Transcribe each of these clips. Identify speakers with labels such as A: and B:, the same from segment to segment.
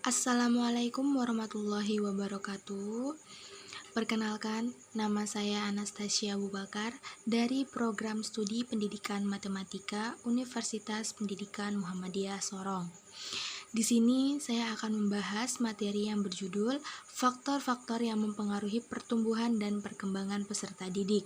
A: Assalamualaikum warahmatullahi wabarakatuh. Perkenalkan, nama saya Anastasia Abu Bakar dari Program Studi Pendidikan Matematika Universitas Pendidikan Muhammadiyah Sorong. Di sini saya akan membahas materi yang berjudul faktor-faktor yang mempengaruhi pertumbuhan dan perkembangan peserta didik.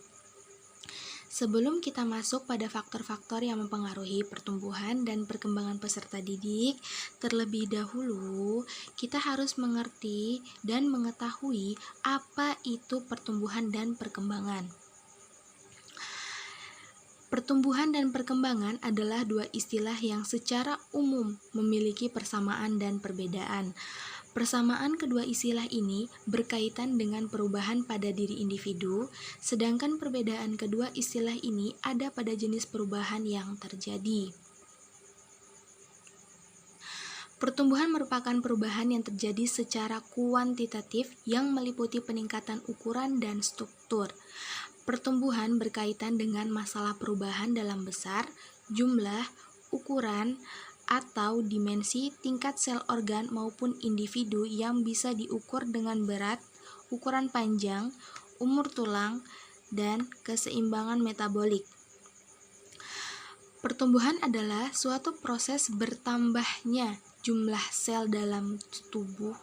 A: Sebelum kita masuk pada faktor-faktor yang mempengaruhi pertumbuhan dan perkembangan peserta didik, terlebih dahulu kita harus mengerti dan mengetahui apa itu pertumbuhan dan perkembangan. Pertumbuhan dan perkembangan adalah dua istilah yang secara umum memiliki persamaan dan perbedaan. Persamaan kedua istilah ini berkaitan dengan perubahan pada diri individu, sedangkan perbedaan kedua istilah ini ada pada jenis perubahan yang terjadi. Pertumbuhan merupakan perubahan yang terjadi secara kuantitatif yang meliputi peningkatan ukuran dan struktur. Pertumbuhan berkaitan dengan masalah perubahan dalam besar, jumlah, ukuran, atau dimensi tingkat sel organ maupun individu yang bisa diukur dengan berat, ukuran panjang, umur tulang, dan keseimbangan metabolik. Pertumbuhan adalah suatu proses bertambahnya jumlah sel dalam tubuh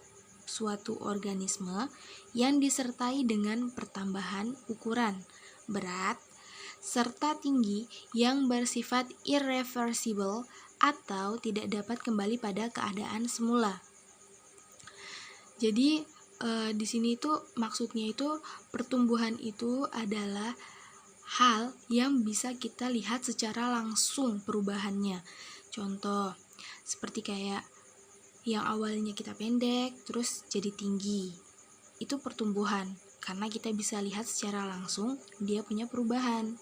A: suatu organisme yang disertai dengan pertambahan ukuran, berat, serta tinggi yang bersifat irreversible atau tidak dapat kembali pada keadaan semula. Jadi di sini itu maksudnya itu pertumbuhan itu adalah hal yang bisa kita lihat secara langsung perubahannya. Contoh seperti kayak yang awalnya kita pendek terus jadi tinggi. Itu pertumbuhan karena kita bisa lihat secara langsung dia punya perubahan.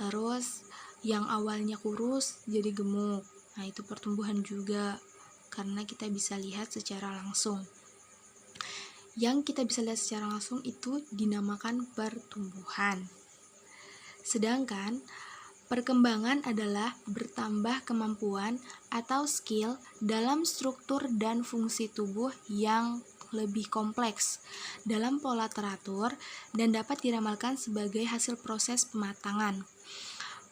A: Terus yang awalnya kurus jadi gemuk. Nah, itu pertumbuhan juga karena kita bisa lihat secara langsung. Yang kita bisa lihat secara langsung itu dinamakan pertumbuhan. Sedangkan perkembangan adalah bertambah kemampuan atau skill dalam struktur dan fungsi tubuh yang lebih kompleks dalam pola teratur dan dapat diramalkan sebagai hasil proses pematangan.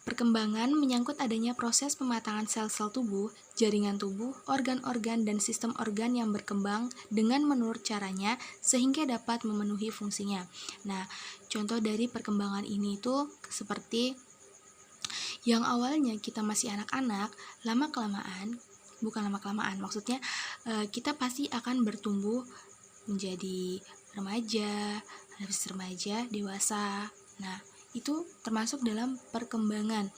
A: Perkembangan menyangkut adanya proses pematangan sel-sel tubuh, jaringan tubuh, organ-organ, dan sistem organ yang berkembang dengan menurut caranya sehingga dapat memenuhi fungsinya. Nah, contoh dari perkembangan ini itu seperti yang awalnya kita masih anak-anak, maksudnya kita pasti akan bertumbuh menjadi remaja, habis remaja, dewasa. Nah, itu termasuk dalam perkembangan.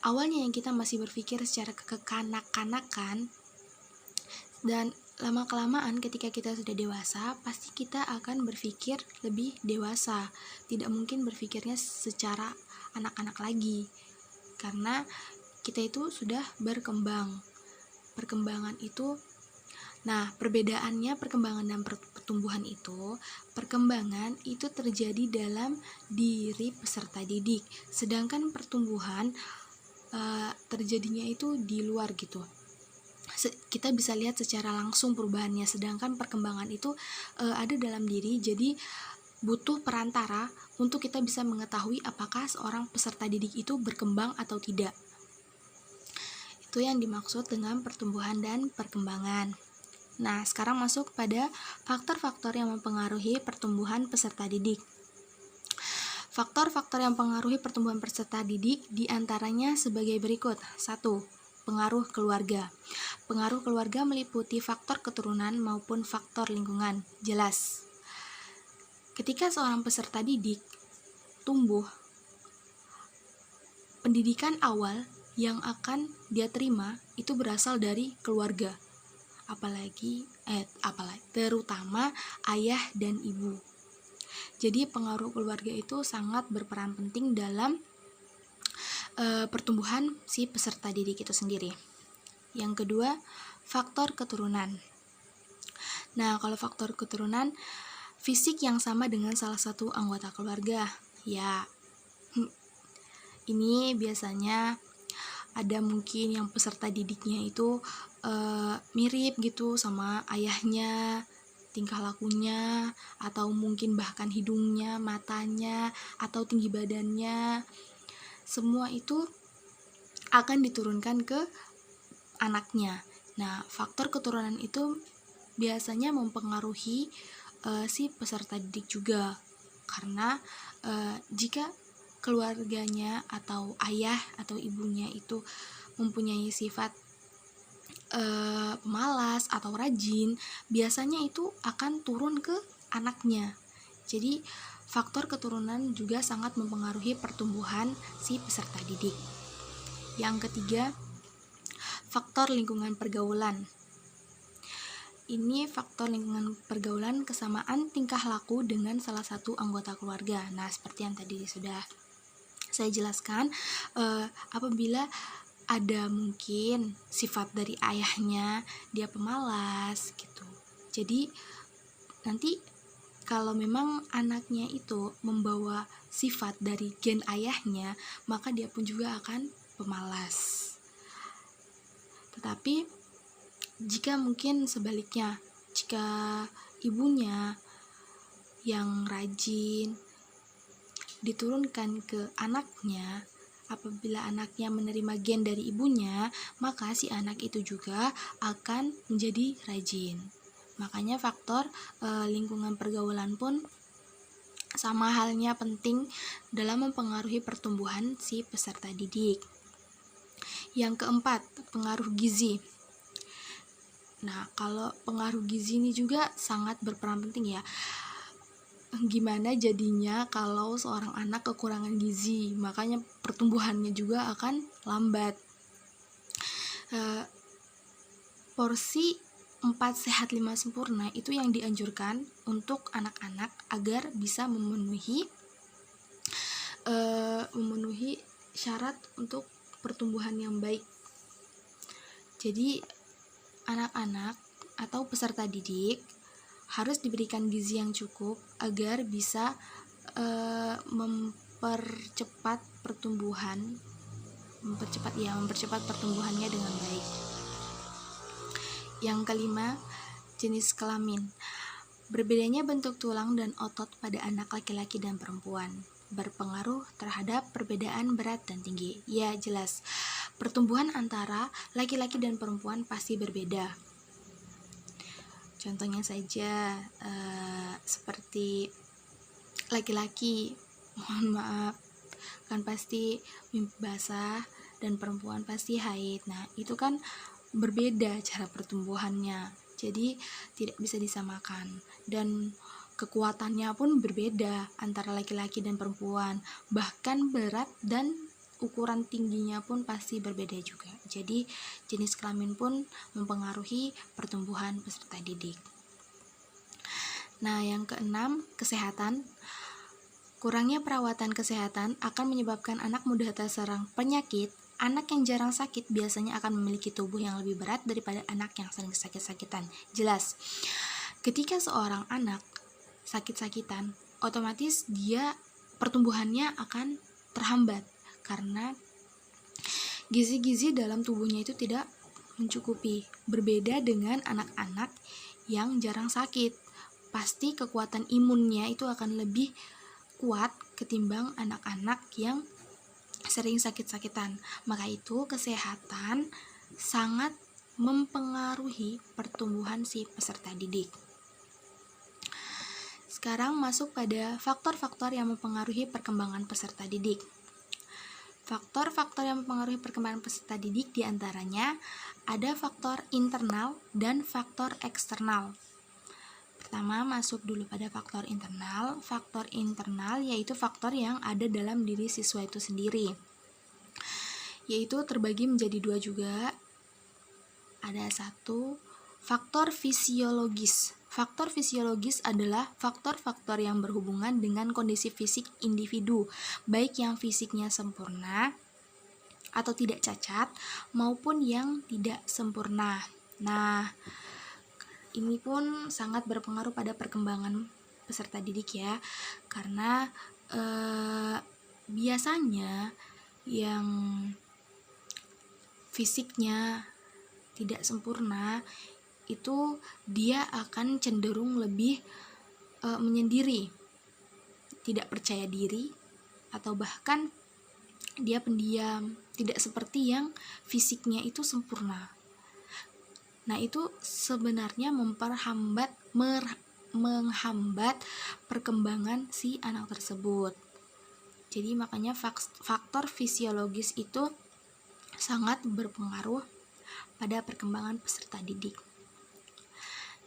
A: Awalnya yang kita masih berpikir secara kekanak-kanakan, dan lama-kelamaan ketika kita sudah dewasa, pasti kita akan berpikir lebih dewasa. Tidak mungkin berpikirnya secara anak-anak lagi, karena kita itu sudah berkembang. Perkembangan itu, nah perbedaannya perkembangan dan pertumbuhan itu, perkembangan itu terjadi dalam diri peserta didik, sedangkan pertumbuhan terjadinya itu di luar gitu. Kita bisa lihat secara langsung perubahannya, sedangkan perkembangan itu ada dalam diri, jadi butuh perantara untuk kita bisa mengetahui apakah seorang peserta didik itu berkembang atau tidak. Itu yang dimaksud dengan pertumbuhan dan perkembangan. Nah, sekarang masuk pada faktor-faktor yang mempengaruhi pertumbuhan peserta didik. Faktor-faktor yang mempengaruhi pertumbuhan peserta didik diantaranya sebagai berikut. 1. Pengaruh keluarga. Pengaruh keluarga meliputi faktor keturunan maupun faktor lingkungan. Jelas. Ketika seorang peserta didik tumbuh, pendidikan awal yang akan dia terima itu berasal dari keluarga. Terutama ayah dan ibu. Jadi pengaruh keluarga itu sangat berperan penting dalam pertumbuhan si peserta didik itu sendiri. Yang kedua, faktor keturunan. Nah, kalau faktor keturunan, fisik yang sama dengan salah satu anggota keluarga. Ya, ini biasanya ada mungkin yang peserta didiknya itu mirip gitu sama ayahnya, tingkah lakunya, atau mungkin bahkan hidungnya, matanya, atau tinggi badannya. Semua itu akan diturunkan ke anaknya. Nah, faktor keturunan itu biasanya mempengaruhi si peserta didik juga, karena jika keluarganya atau ayah atau ibunya itu mempunyai sifat pemalas atau rajin, biasanya itu akan turun ke anaknya. Jadi faktor keturunan juga sangat mempengaruhi pertumbuhan si peserta didik. Yang ketiga, faktor lingkungan pergaulan. Ini faktor lingkungan pergaulan, kesamaan tingkah laku dengan salah satu anggota keluarga. Nah, seperti yang tadi sudah saya jelaskan, apabila ada mungkin sifat dari ayahnya, dia pemalas gitu. Jadi nanti kalau memang anaknya itu membawa sifat dari gen ayahnya, maka dia pun juga akan pemalas. Tetapi jika mungkin sebaliknya, jika ibunya yang rajin diturunkan ke anaknya, apabila anaknya menerima gen dari ibunya, maka si anak itu juga akan menjadi rajin. Makanya faktor lingkungan pergaulan pun sama halnya penting dalam mempengaruhi pertumbuhan si peserta didik. Yang keempat, pengaruh gizi. Nah, kalau pengaruh gizi ini juga sangat berperan penting ya. Gimana jadinya kalau seorang anak kekurangan gizi, makanya pertumbuhannya juga akan lambat. Porsi 4 sehat 5 sempurna itu yang dianjurkan untuk anak-anak agar bisa memenuhi syarat untuk pertumbuhan yang baik. Jadi anak-anak atau peserta didik harus diberikan gizi yang cukup agar bisa mempercepat pertumbuhannya dengan baik. Yang kelima, jenis kelamin. Berbedanya bentuk tulang dan otot pada anak laki-laki dan perempuan berpengaruh terhadap perbedaan berat dan tinggi. Ya, jelas. Pertumbuhan antara laki-laki dan perempuan pasti berbeda. Contohnya saja seperti laki-laki, mohon maaf, kan pasti mimpi basah, dan perempuan pasti haid. Nah, itu kan berbeda cara pertumbuhannya, jadi tidak bisa disamakan, dan kekuatannya pun berbeda antara laki-laki dan perempuan, bahkan berat dan ukuran tingginya pun pasti berbeda juga. Jadi jenis kelamin pun mempengaruhi pertumbuhan peserta didik. Nah, yang keenam, kesehatan. Kurangnya perawatan kesehatan akan menyebabkan anak mudah terserang penyakit. Anak yang jarang sakit biasanya akan memiliki tubuh yang lebih berat daripada anak yang sering sakit-sakitan. Jelas, ketika seorang anak sakit-sakitan, otomatis dia pertumbuhannya akan terhambat karena gizi-gizi dalam tubuhnya itu tidak mencukupi. Berbeda dengan anak-anak yang jarang sakit, pasti kekuatan imunnya itu akan lebih kuat ketimbang anak-anak yang sering sakit-sakitan. Maka itu kesehatan sangat mempengaruhi pertumbuhan si peserta didik. Sekarang masuk pada faktor-faktor yang mempengaruhi perkembangan peserta didik. Faktor-faktor yang mempengaruhi perkembangan peserta didik diantaranya ada faktor internal dan faktor eksternal. Pertama, masuk dulu pada faktor internal. Faktor internal yaitu faktor yang ada dalam diri siswa itu sendiri, yaitu terbagi menjadi dua juga. Ada satu, faktor fisiologis. Faktor fisiologis adalah faktor-faktor yang berhubungan dengan kondisi fisik individu, baik yang fisiknya sempurna atau tidak cacat, maupun yang tidak sempurna. Nah, ini pun sangat berpengaruh pada perkembangan peserta didik ya, karena biasanya yang fisiknya tidak sempurna, itu dia akan cenderung lebih menyendiri, tidak percaya diri, atau bahkan dia pendiam, tidak seperti yang fisiknya itu sempurna. Nah, itu sebenarnya menghambat perkembangan si anak tersebut. Jadi makanya faktor fisiologis itu sangat berpengaruh pada perkembangan peserta didik.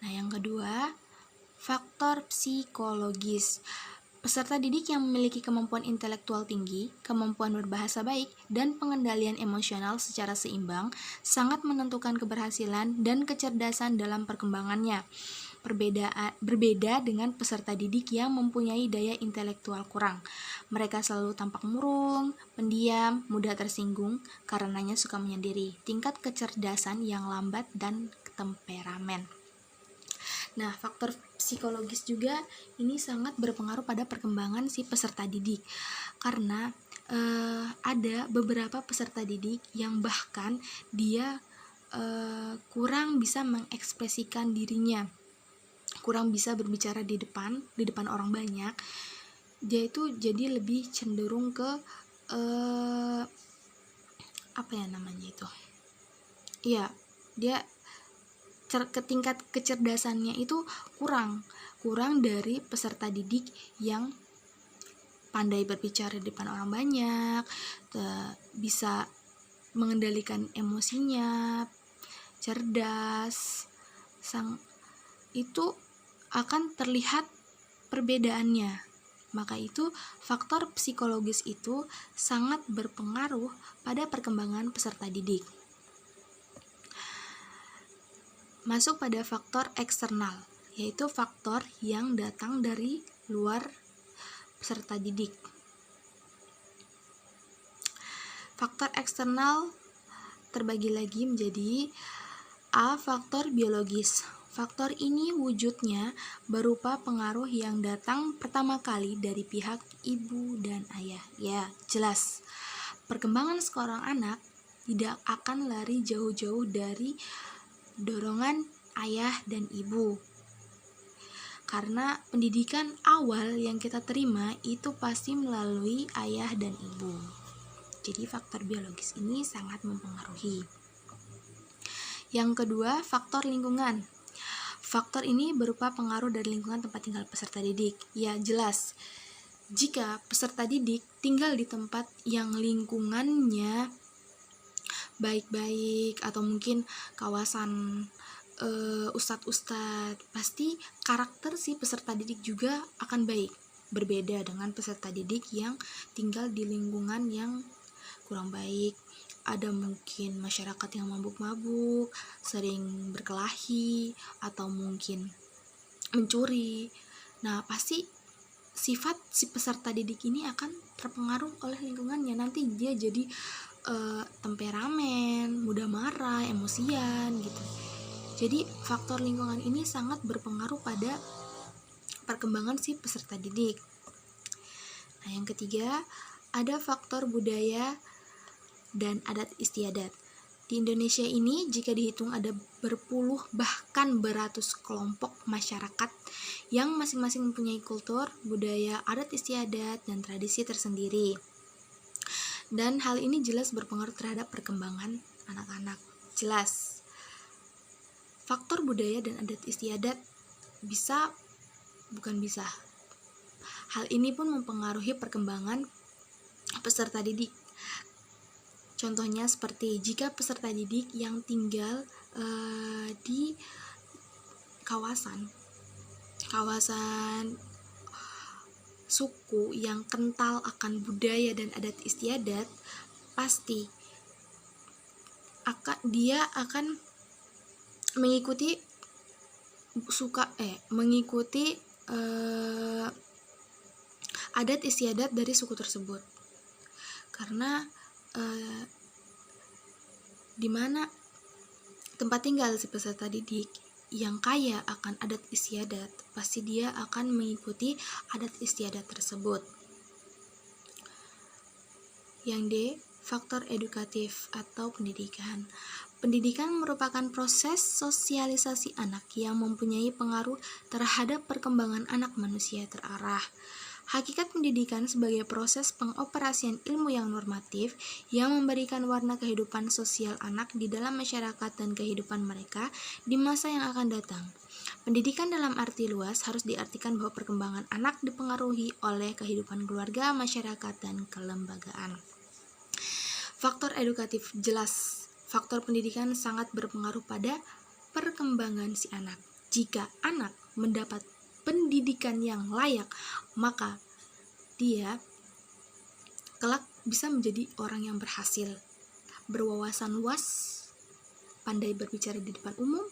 A: Nah, yang kedua, faktor psikologis. Peserta didik yang memiliki kemampuan intelektual tinggi, kemampuan berbahasa baik, dan pengendalian emosional secara seimbang sangat menentukan keberhasilan dan kecerdasan dalam perkembangannya. Berbeda dengan peserta didik yang mempunyai daya intelektual kurang. Mereka selalu tampak murung, pendiam, mudah tersinggung, karenanya suka menyendiri. Tingkat kecerdasan yang lambat dan temperamen. Nah, faktor psikologis juga ini sangat berpengaruh pada perkembangan si peserta didik. Karena ada beberapa peserta didik yang bahkan dia kurang bisa mengekspresikan dirinya, kurang bisa berbicara di depan orang banyak. Dia itu jadi lebih cenderung ke dia tingkat kecerdasannya itu kurang dari peserta didik yang pandai berbicara di depan orang banyak, bisa mengendalikan emosinya, cerdas. Itu akan terlihat perbedaannya. Maka itu faktor psikologis itu sangat berpengaruh pada perkembangan peserta didik. Masuk pada faktor eksternal, yaitu faktor yang datang dari luar peserta didik. Faktor eksternal terbagi lagi menjadi A. Faktor biologis. Faktor ini wujudnya berupa pengaruh yang datang pertama kali dari pihak ibu dan ayah. Ya, jelas. Perkembangan seorang anak tidak akan lari jauh-jauh dari dorongan ayah dan ibu. Karena pendidikan awal yang kita terima itu pasti melalui ayah dan ibu. Jadi faktor biologis ini sangat mempengaruhi. Yang kedua, faktor lingkungan. Faktor ini berupa pengaruh dari lingkungan tempat tinggal peserta didik. Ya, jelas. Jika peserta didik tinggal di tempat yang lingkungannya baik-baik atau mungkin kawasan ustadz-ustadz, pasti karakter si peserta didik juga akan baik. Berbeda dengan peserta didik yang tinggal di lingkungan yang kurang baik. Ada mungkin masyarakat yang mabuk-mabuk, sering berkelahi, atau mungkin mencuri. Nah, pasti sifat si peserta didik ini akan terpengaruh oleh lingkungannya. Nanti dia jadi temperamen, mudah marah, emosian gitu. Jadi faktor lingkungan ini sangat berpengaruh pada perkembangan si peserta didik. Nah, yang ketiga, ada faktor budaya dan adat istiadat. Di Indonesia ini jika dihitung ada berpuluh bahkan beratus kelompok masyarakat yang masing-masing mempunyai kultur, budaya, adat istiadat, dan tradisi tersendiri. Dan hal ini jelas berpengaruh terhadap perkembangan anak-anak. Jelas. Faktor budaya dan adat istiadat hal ini pun mempengaruhi perkembangan peserta didik. Contohnya seperti jika peserta didik yang tinggal di kawasan suku yang kental akan budaya dan adat istiadat, pasti dia akan mengikuti adat istiadat dari suku tersebut. Karena di mana tempat tinggal si peserta didik yang kaya akan adat istiadat, pasti dia akan mengikuti adat istiadat tersebut. Yang D, faktor edukatif atau pendidikan. Pendidikan merupakan proses sosialisasi anak yang mempunyai pengaruh terhadap perkembangan anak manusia terarah. Hakikat pendidikan sebagai proses pengoperasian ilmu yang normatif yang memberikan warna kehidupan sosial anak di dalam masyarakat dan kehidupan mereka di masa yang akan datang. Pendidikan dalam arti luas harus diartikan bahwa perkembangan anak dipengaruhi oleh kehidupan keluarga, masyarakat, dan kelembagaan. Faktor edukatif jelas. Faktor pendidikan sangat berpengaruh pada perkembangan si anak. Jika anak mendapat pendidikan yang layak, maka dia kelak bisa menjadi orang yang berhasil, berwawasan luas, pandai berbicara di depan umum,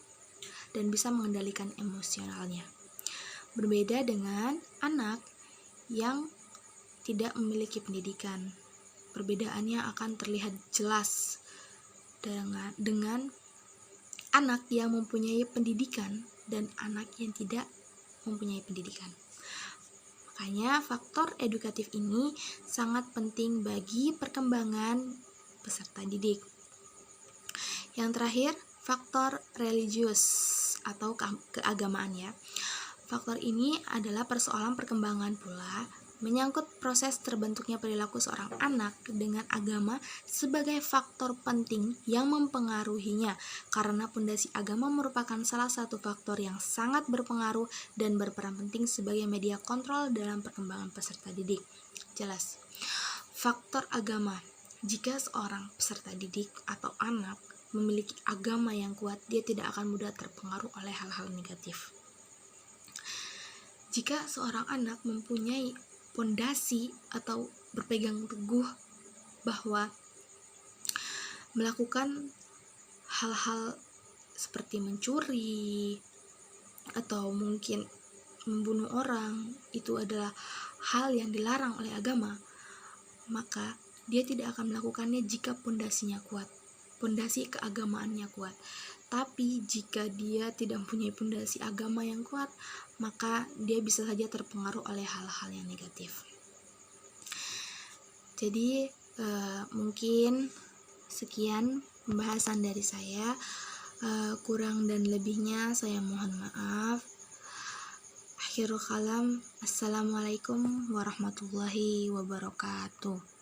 A: dan bisa mengendalikan emosionalnya. Berbeda dengan anak yang tidak memiliki pendidikan. Perbedaannya akan terlihat jelas dengan anak yang mempunyai pendidikan dan anak yang tidak mempunyai pendidikan. Makanya faktor edukatif ini sangat penting bagi perkembangan peserta didik. Yang terakhir, faktor religius atau keagamaan ya. Faktor ini adalah persoalan perkembangan pula, menyangkut proses terbentuknya perilaku seorang anak dengan agama sebagai faktor penting yang mempengaruhinya, karena pondasi agama merupakan salah satu faktor yang sangat berpengaruh dan berperan penting sebagai media kontrol dalam perkembangan peserta didik. Jelas. Faktor agama. Jika seorang peserta didik atau anak memiliki agama yang kuat, dia tidak akan mudah terpengaruh oleh hal-hal negatif. Jika seorang anak mempunyai pondasi atau berpegang teguh bahwa melakukan hal-hal seperti mencuri atau mungkin membunuh orang itu adalah hal yang dilarang oleh agama, maka dia tidak akan melakukannya jika pondasinya kuat, pondasi keagamaannya kuat. Tapi jika dia tidak mempunyai pondasi agama yang kuat, maka dia bisa saja terpengaruh oleh hal-hal yang negatif. Jadi mungkin sekian pembahasan dari saya. Kurang dan lebihnya saya mohon maaf. Akhirul kalam, assalamualaikum warahmatullahi wabarakatuh.